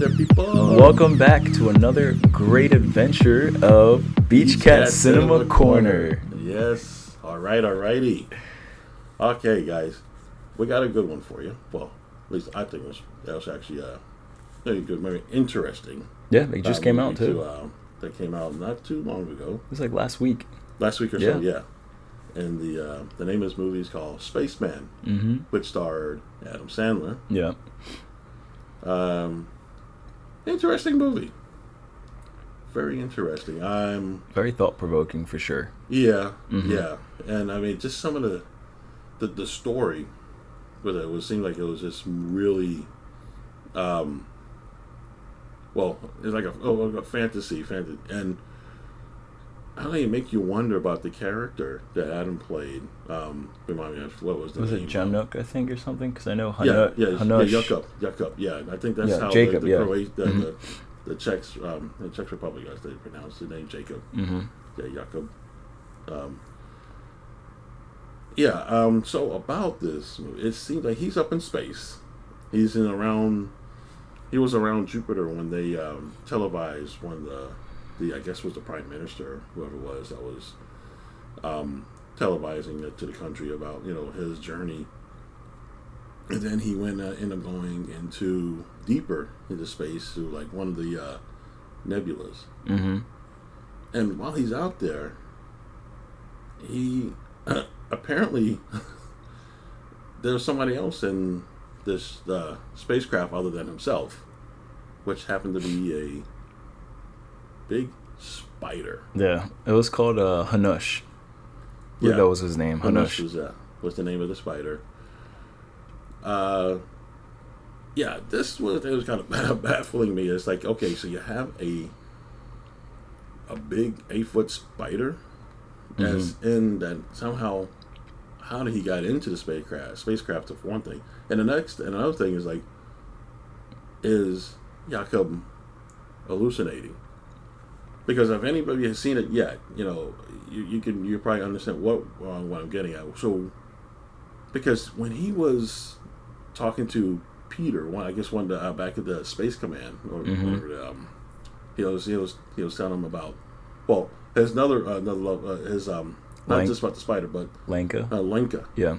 there, people? Welcome back to another great adventure of Beach Cat Cinema Corner. Yes. Alrighty. Okay, guys. We got a good one for you. Well, at least I think that was actually very good, very interesting. Yeah, it just came out too. That came out not too long ago. It was like last week. Last week or so, yeah. And the name of this movie is called Spaceman, which starred Adam Sandler. Yeah. Interesting movie. Very interesting. Very thought-provoking for sure. Yeah, yeah. And I mean, just some of the story with it would seem like it was just really, well, it's like a fantasy, and how do they make you wonder about the character that Adam played? Remind me of what was the name? Was it Januk, I think, or something? Because I know Hanush. Jacob. Yeah, I think that's how Jacob, the Czech Republic, as they pronounce the name Jacob. Yeah, Jacob. So about this movie, it seems like he's up in space. He was around Jupiter when they televised when the I guess was the Prime Minister, whoever it was, that was televising it to the country about his journey. And then he ended up going deeper into space to like one of the nebulas. And while he's out there, he apparently there's somebody else in this spacecraft other than himself, which happened to be a big spider. Yeah, it was called Hanush. Yeah, that was his name. Hanush was the name of the spider. This was kind of baffling me. It's like, okay, so you have a big 8-foot spider, as in that somehow, how did he get into the spacecraft for one thing, and another thing is like, is Jacob hallucinating? Because if anybody has seen it yet, you probably understand what I'm getting at. So, because when he was talking to Peter, one back at the Space Command or whatever, he was telling him about, well, there's another love, not just about the spider, but Lenka. Lenka. Yeah,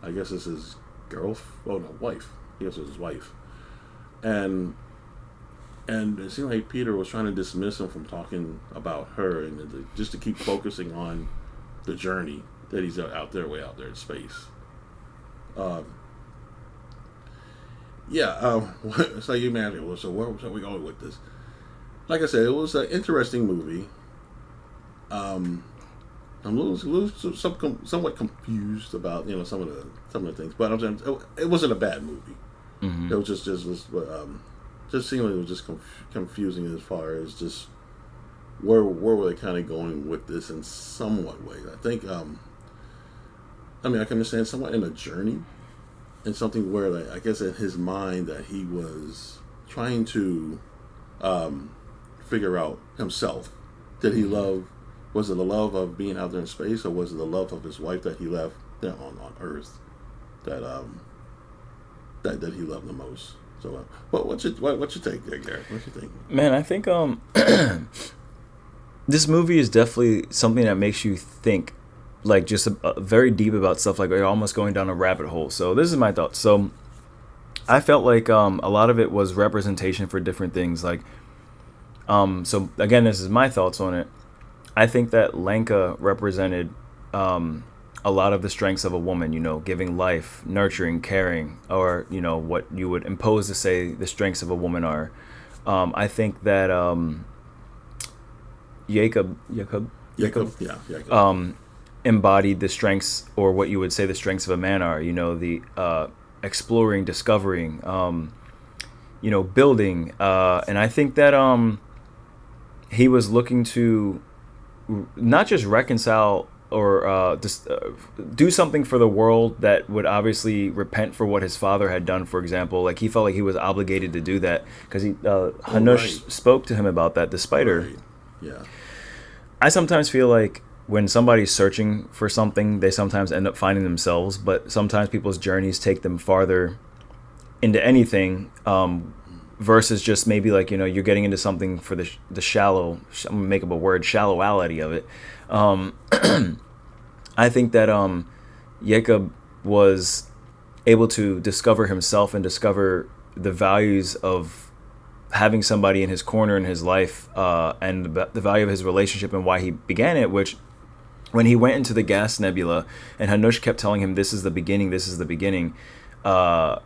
I guess it's his wife. I guess it was his wife, and it seemed like Peter was trying to dismiss him from talking about her, and just to keep focusing on the journey that he's way out there in space. So you imagine, so where are we going with this? Like I said, it was an interesting movie. I'm a little somewhat confused about some of the things, but it wasn't a bad movie. It was just seemed like it was just confusing as far as just where were they kind of going with this in somewhat ways. I think I can understand somewhat in a journey, and something where, like, I guess in his mind that he was trying to figure out himself. Did he love? Was it the love of being out there in space, or was it the love of his wife that he left on Earth that he loved the most? So, what's your take there, Garrett? What you think? Man, I think this movie is definitely something that makes you think, like, just very deep about stuff, like you're almost going down a rabbit hole. So this is my thoughts. So I felt like a lot of it was representation for different things. Like, so again, this is my thoughts on it. I think that Lenka represented a lot of the strengths of a woman, giving life, nurturing, caring, or, what you would impose to say the strengths of a woman are. I think that Jacob embodied the strengths, or what you would say the strengths of a man are, the exploring, discovering, building. And I think that he was looking to not just reconcile or do something for the world that would obviously repent for what his father had done. For example, like, he felt like he was obligated to do that because Hanush spoke to him about that, the spider. Right. Yeah. I sometimes feel like when somebody's searching for something, they sometimes end up finding themselves, but sometimes people's journeys take them farther into anything versus just maybe like, you're getting into something for the shallow. I'm gonna make up a word, shallowality of it. Um, I think that Jacob was able to discover himself and discover the values of having somebody in his corner in his life, and the value of his relationship and why he began it. Which, when he went into the gas nebula, and Hanush kept telling him, "This is the beginning. This is the beginning." Uh,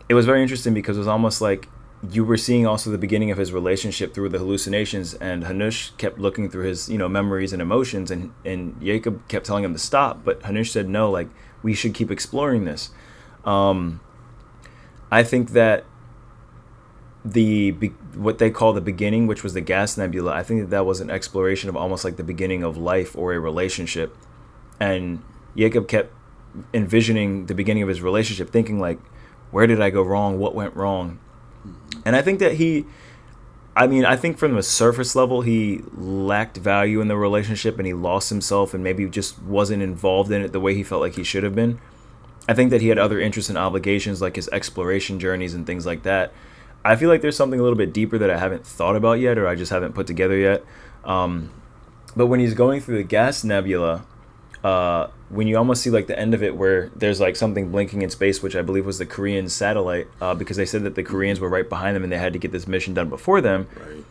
it was very interesting because it was almost like you were seeing also the beginning of his relationship through the hallucinations, and Hanush kept looking through his memories and emotions, and Jacob kept telling him to stop, but Hanush said no, like, we should keep exploring this. I think that what they call the beginning, which was the gas nebula, I think that was an exploration of almost like the beginning of life or a relationship, and Jacob kept envisioning the beginning of his relationship, thinking like, where did I go wrong? What went wrong? And I think that I think from the surface level, he lacked value in the relationship and he lost himself and maybe just wasn't involved in it the way he felt like he should have been. I think that he had other interests and obligations like his exploration journeys and things like that. I feel like there's something a little bit deeper that I haven't thought about yet, or I just haven't put together yet. But when he's going through the gas nebula, when you almost see like the end of it where there's like something blinking in space, which I believe was the Korean satellite, because they said that the Koreans were right behind them and they had to get this mission done before them. Right.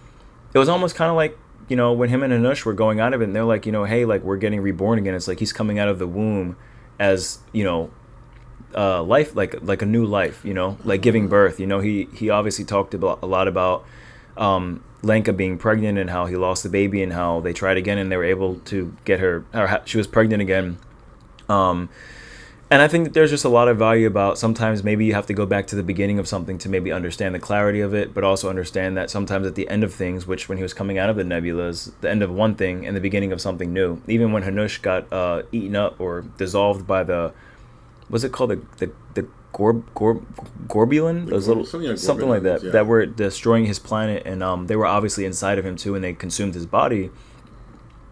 It was almost kind of like, when him and Anush were going out of it, and they're like, hey, like, we're getting reborn again. It's like he's coming out of the womb as, life, like a new life, like giving birth. He obviously talked about a lot about Lenka being pregnant and how he lost the baby and how they tried again and they were able to get her, or she was pregnant again. And I think that there's just a lot of value about sometimes maybe you have to go back to the beginning of something to maybe understand the clarity of it, but also understand that sometimes at the end of things, which when he was coming out of the nebulas, the end of one thing and the beginning of something new. Even when Hanush got eaten up or dissolved by what's it called, the Gorbulin, those little something like that, yeah. that were destroying his planet, and they were obviously inside of him too, and they consumed his body.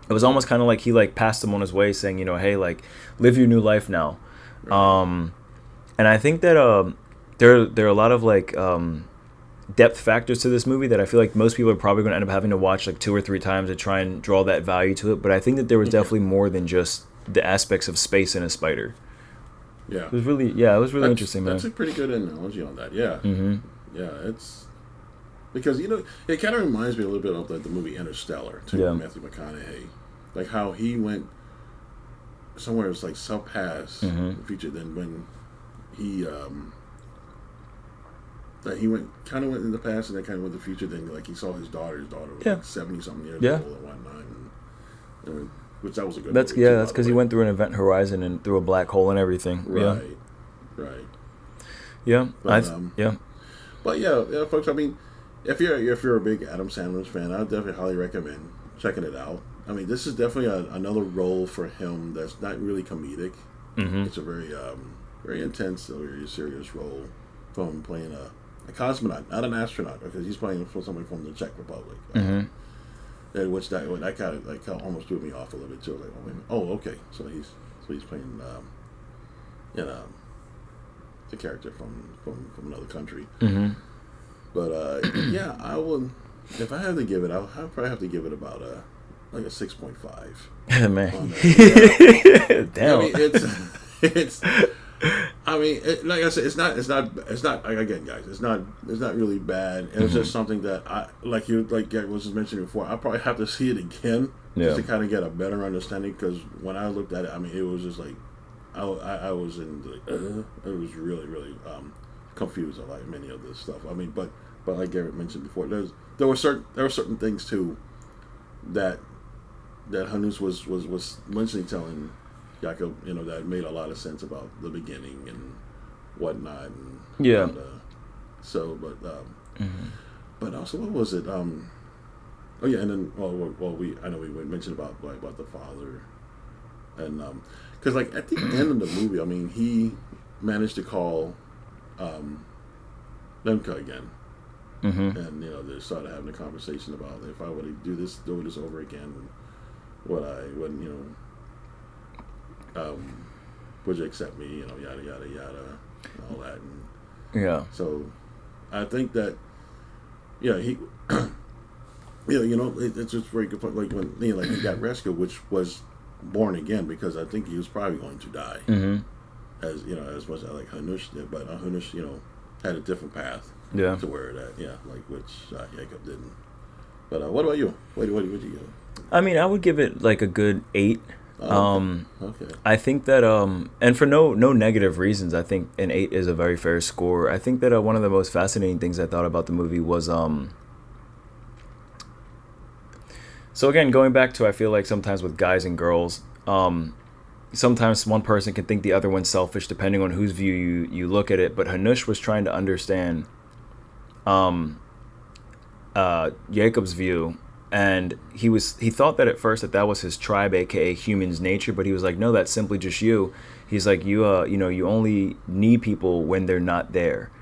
It was almost kind of like he like passed him on his way, saying, hey, like, live your new life now. Right. And I think that there are a lot of like depth factors to this movie that I feel like most people are probably going to end up having to watch like 2 or 3 times to try and draw that value to it. But I think that there was definitely more than just the aspects of space and a spider. Yeah, it was really interesting, man. That's a pretty good analogy on that. Yeah, yeah, it's because it kind of reminds me a little bit of the movie Interstellar too. Yeah. Matthew McConaughey, like how he went somewhere it's like subpast the future. Then when he went in the past and then kind of went to the future. Then like he saw his daughter. His daughter was like 70-something years old and whatnot. And which that was a good. That's movie that's because he went through an event horizon and through a black hole and everything. Right. Yeah. But, But yeah, folks. I mean, if you're a big Adam Sandler fan, I would definitely highly recommend checking it out. I mean, this is definitely another role for him that's not really comedic. It's a very very intense, very serious role from playing a cosmonaut, not an astronaut, because he's playing for somebody from the Czech Republic. Which that kind of like almost threw me off a little bit too. Like, okay, so he's playing the character from another country. But yeah, I would, if I had to give it, I'd probably have to give it about like a 6.5. Man, damn. I mean, it's. I mean, like I said, it's not again, guys. It's not really bad. It's just something that Gary was just mentioning before. I probably have to see it again just to kind of get a better understanding. Because when I looked at it, I mean, it was just like I was in it was really confused on like many of this stuff. I mean, but like Garrett mentioned before, there were certain things too that Hanus was mentioning, telling Jacob, that made a lot of sense about the beginning and whatnot. And, but also, what was it? And then I know we mentioned about the father, and because like at the end of the movie, I mean, he managed to call Lemka again, and they started having a conversation about if I were to do this over again, would you accept me? Yada yada yada, all that. And so I think that yeah, he, it's just a very good point. Like when like he got rescued, which was born again because I think he was probably going to die, Mm-hmm. as much as like Hanush did, but Hanush, had a different path. Yeah. To where that, like which Jacob didn't. But what about you? What would you give? I mean, I would give it like a good 8. Oh, okay. I think that and for no negative reasons, I think an 8 is a very fair score. I think that one of the most fascinating things I thought about the movie was so again, going back to, I feel like sometimes with guys and girls, sometimes one person can think the other one's selfish depending on whose view you look at it. But Hanush was trying to understand Jacob's view, and he thought that at first that was his tribe, aka human's nature, but he was like, no, that's simply just you. He's like, you only need people when they're not there,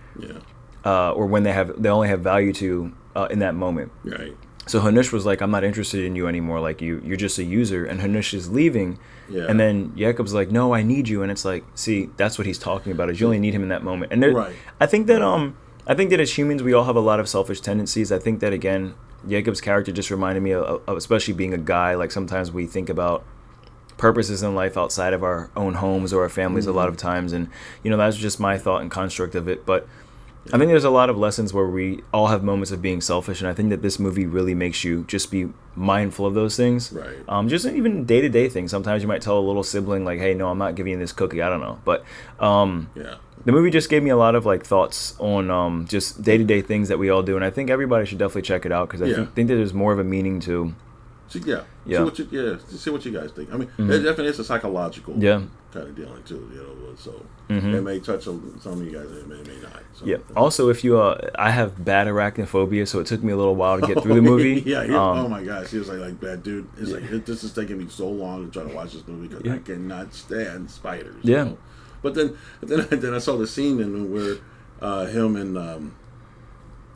or when they only have value to in that moment. Right. So Hanush was like, I'm not interested in you anymore. Like you're just a user. And Hanush is leaving, and then Jacob's like, no, I need you. And it's like, see, that's what he's talking about. Is you only need him in that moment. And right. I think that as humans, we all have a lot of selfish tendencies. I think that, again, Jacob's character just reminded me of, especially being a guy, like sometimes we think about purposes in life outside of our own homes or our families a lot of times. And, that's just my thought and construct of it. But I think there's a lot of lessons where we all have moments of being selfish. And I think that this movie really makes you just be mindful of those things. Right. Just even day-to-day things. Sometimes you might tell a little sibling, like, hey, no, I'm not giving you this cookie. I don't know. But the movie just gave me a lot of like thoughts on just day-to-day things that we all do, and I think everybody should definitely check it out because I think that there's more of a meaning to. See what you guys think. I mean, it definitely is a psychological kind of dealing too. So it may touch on some of you guys, it may not. So. Yeah. Also, if you, I have bad arachnophobia, so it took me a little while to get through the movie. Oh my gosh, he was like, bad dude. It's like this is taking me so long to try to watch this movie because I cannot stand spiders. Yeah. But then I saw the scene where him and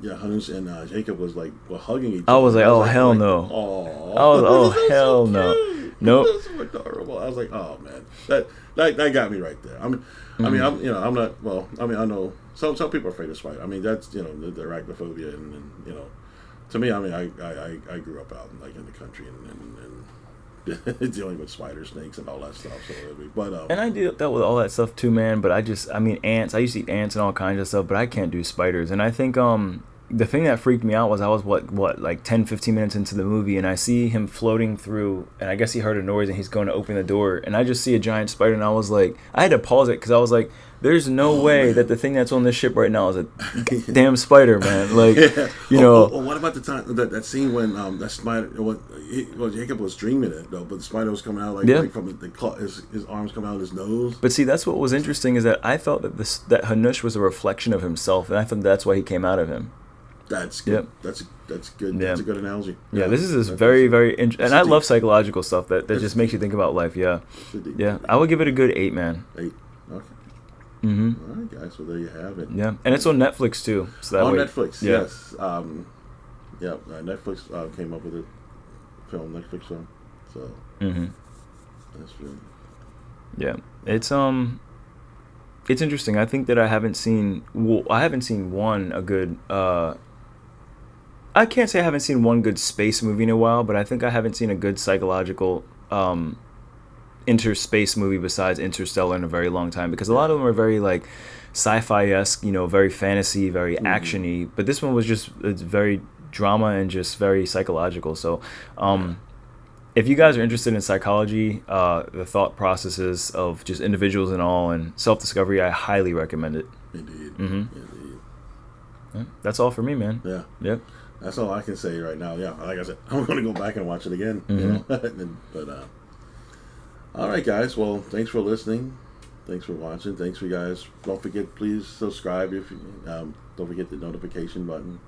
Hanush and Jacob was like hugging each other. I was like, oh hell no. Oh hell no. Nope. That's so adorable. I was like, oh man, that got me right there. I mean, I'm not. Well, I mean, I know some people are afraid of spiders. I mean, that's the arachnophobia, and to me, I mean, I grew up out in the country and dealing with spider snakes and all that stuff. So, and I dealt with all that stuff too, man. But ants. I used to eat ants and all kinds of stuff, but I can't do spiders. And I think the thing that freaked me out was I was like 10-15 minutes into the movie, and I see him floating through, and I guess he heard a noise and he's going to open the door, and I just see a giant spider, and I was like, I had to pause it because I was like, there's no way that the thing that's on this ship right now is a damn spider, man. Like, what about the time that scene when that spider? Jacob was dreaming it though, but the spider was coming out like from his arms coming out of his nose. But see, that's what was interesting is that I felt that that Hanush was a reflection of himself, and I thought that's why he came out of him. That's good. That's good. Yeah. That's a good analogy. Yeah, this is very, very interesting. And I love psychological stuff that just makes you think about life. Yeah. I would give it a good 8, man. 8. Okay. Mm-hmm. All right, guys. Well, there you have it. Yeah, and it's on Netflix too. So that on way, Netflix, yes. Netflix came up with a Netflix film. So that's really. Yeah, it's interesting. I think that I haven't seen one a good. I can't say I haven't seen one good space movie in a while, but I think I haven't seen a good psychological interspace movie besides Interstellar in a very long time, because a lot of them are very like sci-fi-esque, very fantasy, very actiony, but this one was it's very drama and just very psychological. So if you guys are interested in psychology, the thought processes of just individuals and all, and self-discovery, I highly recommend it. Indeed. Indeed. Yeah, that's all for me, man. Yeah. Yep. That's all I can say right now. Yeah, like I said, I'm going to go back and watch it again. All right, guys. Well, thanks for listening. Thanks for watching. Thanks for you guys. Don't forget, please subscribe. If you, don't forget the notification button.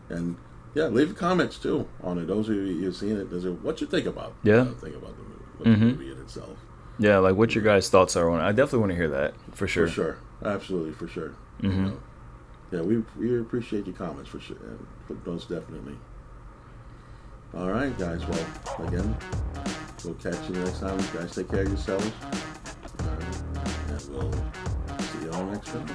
And leave comments too on it. Those of you who've seen it, what you think about? Think about the movie, the movie in itself. Yeah, like what your guys' thoughts are on it. I definitely want to hear that for sure. For sure, absolutely, for sure. Yeah, we appreciate your comments for sure, most definitely. All right, guys. Well, again, we'll catch you next time. You guys take care of yourselves. And we'll see you on the next film.